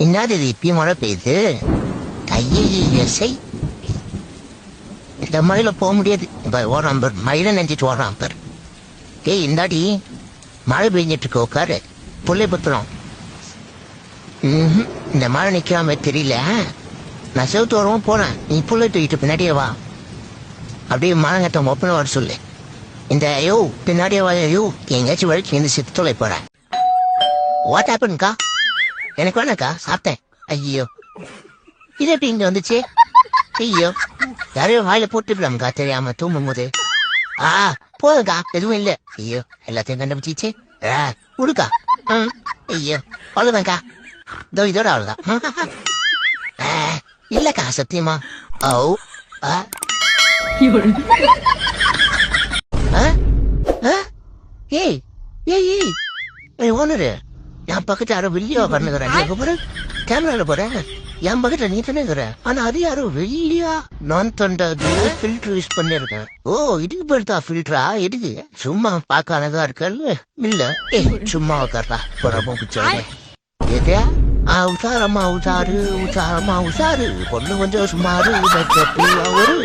என்னது இது இப்பயும் மழை பெய்யுது? கையை இந்த மழையில போக முடியாது. ஓடுறான் பேர் மழையில நினைச்சிட்டு ஓடுறான் பேர். ஏய் இந்தாடி மழை பெஞ்சிட்டு இருக்கு, உட்காரு, புள்ளை பத்துறோம். இந்த மழை நிக்காம தெரியல. நான் செவுத்து வரவும் போனேன், நீ புள்ளை தூக்கிட்டு பின்னாடியே வா. அப்படியே மழை ஒப்பனை வர சொல்லு. இந்த ஐயோ பின்னாடியே வா. ஐயோ எங்கேயாச்சும் வழிச்சு இந்த சித்து தொலை போறேன். வாட் ஹேப்பன்க்கா? எனக்கு வேணாக்கா, சாப்பிட்டேன். ஐயோ இது எப்படி இங்க வந்துச்சு? ஐயோ யாரையோ வாயில போட்டுக்கலாம்க்கா தெரியாம தூங்கும் போது. போதுக்கா, எதுவும் இல்ல. ஐயோ எல்லாத்தையும் கண்டுபிடிச்சிச்சு. உடுக்கா. ஐயோ அவ்வளவுதான்க்கா, இதோட அவ்வளவுதான். இல்லக்கா சத்தியமா. ஓ ஏய் ஏய் ஏய் ஓனரு, என் பக்கத்து யாரோ வெளியா பண்ணுகிறேன். கேமரால போறேன், என் பக்கத்துல நீ தானே இருக்கிற. ஆனா அது யாரோ வெளியா நான் தொண்டது ஃபில்டர் யூஸ் பண்ணிருக்கேன். ஓ இதுக்கு போயிட்டா ஃபில்டரா? எதுக்கு? சும்மா பார்க்க அழகா இருக்கல்ல. இல்ல சும்மா உட்கார்றா ரொம்ப பிடிச்சாங்க. எதா உஷாரம்மா உஷாரு, உஷாரம்மா உஷாரு, பொண்ணு கொஞ்சம் சுமாரு ஒரு